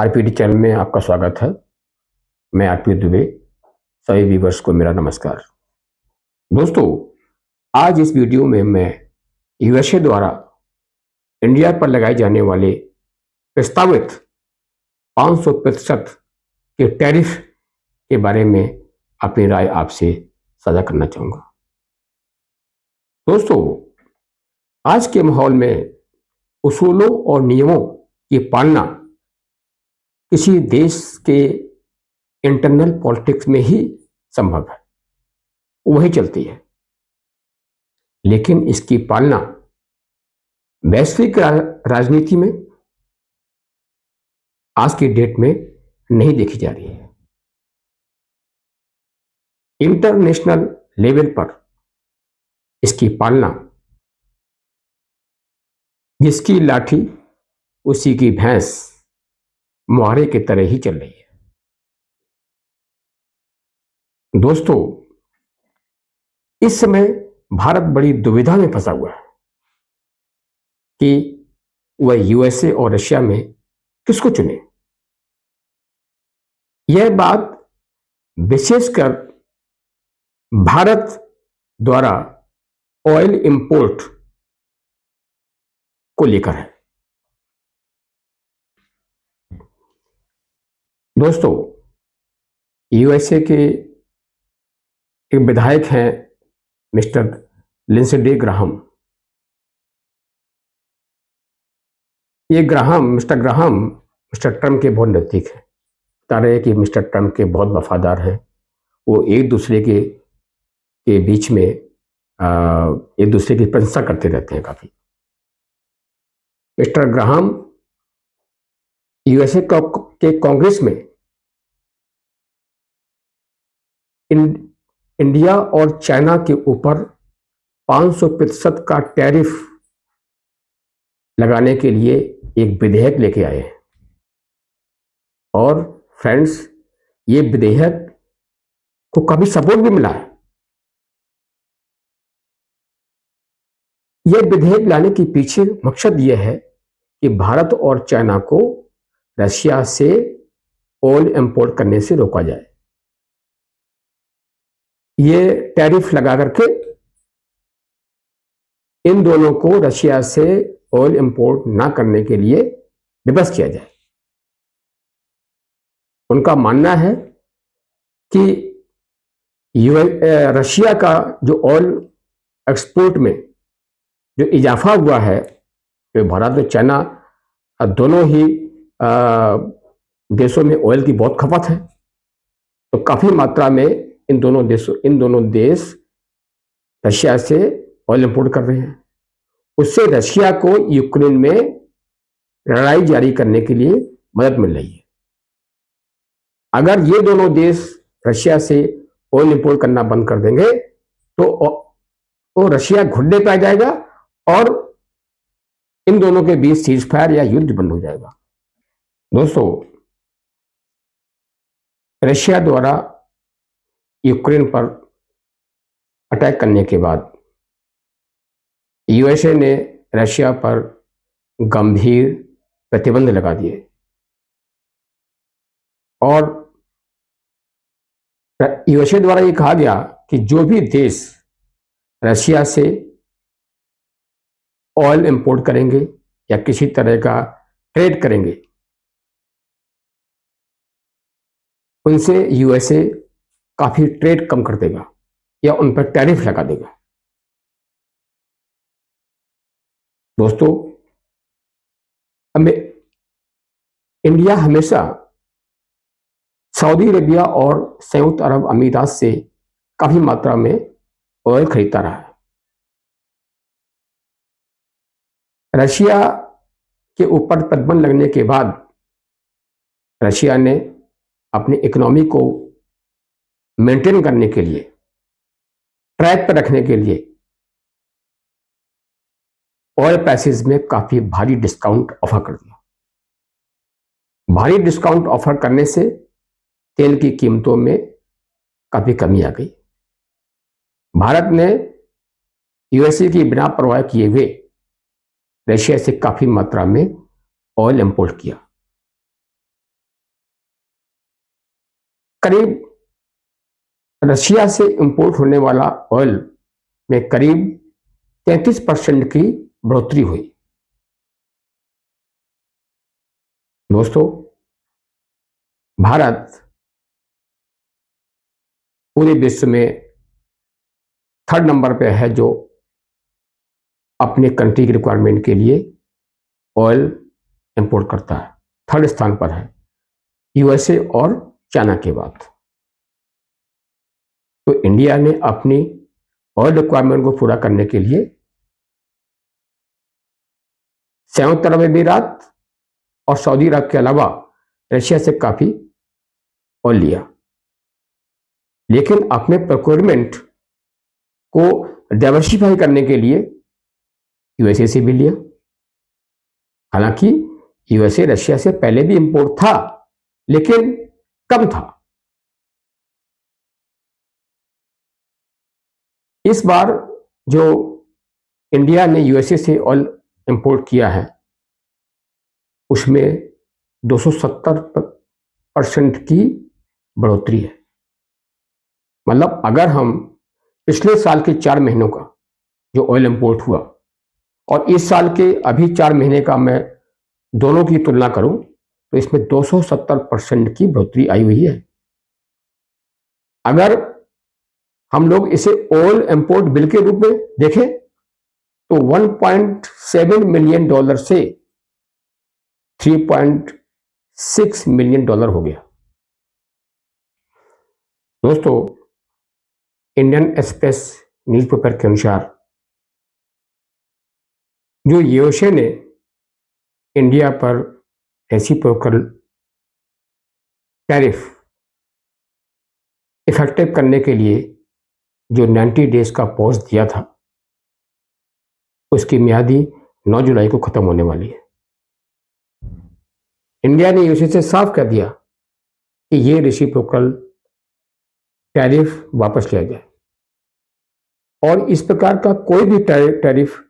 RPD channel में आपका स्वागत है। मैं आरपी दुबे। सभी व्यूअर्स को मेरा नमस्कार। दोस्तों, आज इस वीडियो में मैं यूएसए द्वारा इंडिया पर लगाए जाने वाले प्रस्तावित 500% के टैरिफ के बारे में अपनी राय आपसे साझा करना चाहूँगा। दोस्तों, आज के माहौल में उसूलों और नियमों की पालना किसी देश के इंटरनल पॉलिटिक्स में ही संभव है, वही चलती है। लेकिन इसकी पालना वैश्विक राजनीति में आज की डेट में नहीं देखी जा रही है। इंटरनेशनल लेवल पर इसकी पालना जिसकी लाठी उसी की भैंस मुहावरे की तरह ही चल रही है। दोस्तों, इस समय भारत बड़ी दुविधा में फंसा हुआ है कि वह यूएसए और रशिया में किसको चुने। यह बात विशेषकर भारत द्वारा ऑयल इंपोर्ट को लेकर है। दोस्तों, यूएसए के एक विधायक हैं mister Lindsey Graham. Mister Graham mister Trump के बहुत नजदीक है। बता रहे हैं कि मिस्टर ट्रम्प के बहुत वफादार हैं। वो एक दूसरे के बीच में एक दूसरे की प्रशंसा करते रहते हैं काफी। मिस्टर ग्राहम यूएसए के कांग्रेस में इंडिया और चाइना के ऊपर 500% का टैरिफ लगाने के लिए एक विधेयक लेके आए हैं। और फ्रेंड्स, ये विधेयक को काफी सपोर्ट भी मिला है। यह विधेयक लाने के पीछे मकसद यह है कि भारत और चाइना को रशिया से ऑयल इंपोर्ट करने से रोका जाए। ये टैरिफ लगा करके इन दोनों को रशिया से ऑयल इंपोर्ट ना करने के लिए विवश किया जाए। उनका मानना है कि रशिया का जो ऑयल एक्सपोर्ट में जो इजाफा हुआ है, तो भारत और चाइना दोनों ही देशों में ऑयल की बहुत खपत है। तो काफी मात्रा में इन दोनों देश रशिया से ऑयल इंपोर्ट कर रहे हैं। उससे रशिया को यूक्रेन में लड़ाई जारी करने के लिए मदद मिल रही है। अगर ये दोनों देश रशिया से ऑयल इंपोर्ट करना बंद कर देंगे तो रशिया घुटने पे आ जाएगा और इन दोनों के बीच सीज फायर या युद्ध बंद हो जाएगा। दोस्तों, रशिया द्वारा यूक्रेन पर अटैक करने के बाद यूएसए ने रशिया पर गंभीर प्रतिबंध लगा दिए और यूएसए द्वारा यह कहा गया कि जो भी देश रशिया से ऑयल इंपोर्ट करेंगे या किसी तरह का ट्रेड करेंगे, उनसे यूएसए काफी ट्रेड कम कर देगा या उन पर टैरिफ लगा देगा। दोस्तों, इंडिया हमेशा सऊदी अरेबिया और संयुक्त अरब अमीरात से काफी मात्रा में ऑयल खरीदता रहा है। रशिया के ऊपर प्रतिबंध लगने के बाद रशिया ने अपनी इकोनॉमी को मेंटेन करने के लिए, ट्रैक पर रखने के लिए ऑयल प्राइसेस में काफी भारी डिस्काउंट ऑफर कर दिया। भारी डिस्काउंट ऑफर करने से तेल की कीमतों में काफी कमी आ गई। भारत ने यूएसए की बिना परवाह किए हुए रशिया से काफी मात्रा में ऑयल इंपोर्ट किया। करीब रशिया से इंपोर्ट होने वाला ऑयल में करीब 33% की बढ़ोतरी हुई। दोस्तों, भारत पूरे विश्व में 3rd नंबर पे है जो अपने कंट्री की रिक्वायरमेंट के लिए ऑयल इंपोर्ट करता है। 3rd स्थान पर है, यूएसए और चाइना के बाद। तो इंडिया ने अपनी ऑयल रिक्वायरमेंट को पूरा करने के लिए संयुक्त अरब अमीरात और सऊदी अरब के अलावा रशिया से काफी ऑयल लिया, लेकिन अपने प्रोक्योरमेंट को डाइवर्सिफाई करने के लिए यूएसए से भी लिया। हालांकि यूएसए रशिया से पहले भी इंपोर्ट था, लेकिन कम था। इस बार जो इंडिया ने यूएसए से ऑयल इंपोर्ट किया है, उसमें 270% की बढ़ोतरी है। मतलब अगर हम पिछले साल के 4 महीनों का जो ऑयल इंपोर्ट हुआ और इस साल के अभी 4 महीने का मैं दोनों की तुलना करूं, तो इसमें 270% की बढ़ोतरी आई हुई है। अगर हम लोग इसे ऑयल इंपोर्ट बिल के रूप में देखें तो $1.7 मिलियन से $3.6 मिलियन हो गया। दोस्तों, इंडियन एक्सप्रेस न्यूज़पेपर के अनुसार जो यूएसए ने इंडिया पर रेसिप्रोकल टैरिफ इफेक्टिव करने के लिए जो 90 डेज का पॉज दिया था, उसकी मियादी 9 जुलाई को खत्म होने वाली है। इंडिया ने यूएसए से साफ कह दिया कि ये रेसिप्रोकल टैरिफ वापस लिया जाए और इस प्रकार का कोई भी टैरिफ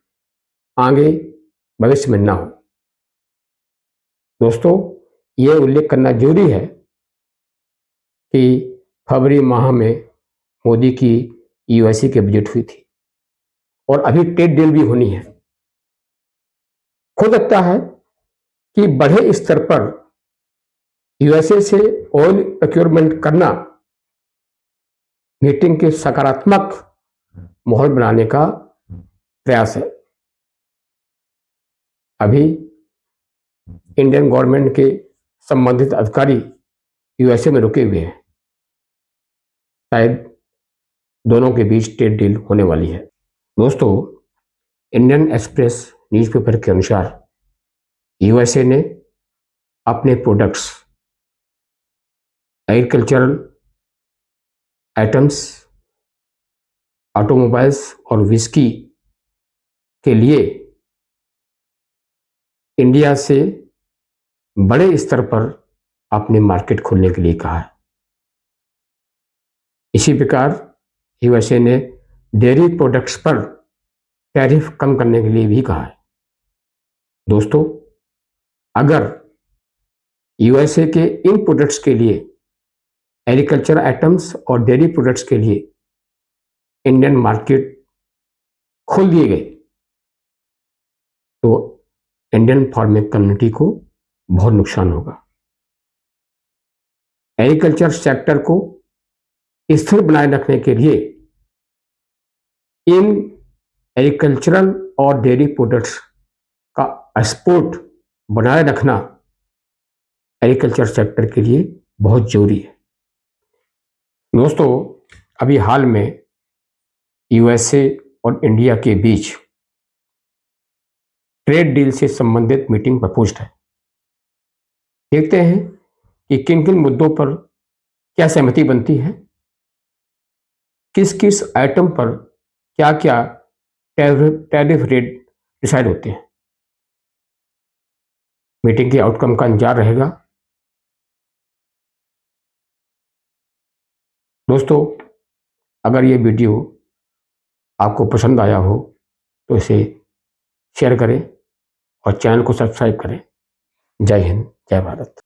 आगे भविष्य में ना हो। दोस्तों, ये उल्लेख करना जरूरी है कि फरवरी माह में मोदी की यूएसए की विजिट हुई थी और अभी ट्रेड डील भी होनी है। हो सकता है कि बड़े स्तर पर यूएसए से ऑयल प्रोक्योरमेंट करना मीटिंग के सकारात्मक माहौल बनाने का प्रयास है। अभी इंडियन गवर्नमेंट के संबंधित अधिकारी यूएसए में रुके हुए हैं, शायद दोनों के बीच ट्रेड डील होने वाली है। दोस्तों, इंडियन एक्सप्रेस न्यूज़पेपर के अनुसार यूएसए ने अपने प्रोडक्ट्स, एग्रीकल्चरल आइटम्स, ऑटोमोबाइल्स और विस्की के लिए इंडिया से बड़े स्तर पर अपने मार्केट खोलने के लिए कहा है। इसी प्रकार यूएसए ने डेयरी प्रोडक्ट्स पर टैरिफ कम करने के लिए भी कहा है। दोस्तों, अगर यूएसए के इन प्रोडक्ट्स के लिए, एग्रीकल्चर आइटम्स और डेयरी प्रोडक्ट्स के लिए इंडियन मार्केट खोल दिए गए तो इंडियन फार्मिंग कम्युनिटी को बहुत नुकसान होगा। एग्रीकल्चर सेक्टर को स्थिर बनाए रखने के लिए इन एग्रीकल्चरल और डेयरी प्रोडक्ट्स का एक्सपोर्ट बनाए रखना एग्रीकल्चर सेक्टर के लिए बहुत जरूरी है। दोस्तों, अभी हाल में यूएसए और इंडिया के बीच ट्रेड डील से संबंधित मीटिंग प्रपोज्ड है। देखते हैं कि किन किन मुद्दों पर क्या सहमति बनती है, किस किस आइटम पर क्या क्या टैरिफ रेट डिसाइड होते हैं। मीटिंग के आउटकम का इंतजार रहेगा। दोस्तों, अगर ये वीडियो आपको पसंद आया हो तो इसे शेयर करें और चैनल को सब्सक्राइब करें। जय हिंद, जय भारत।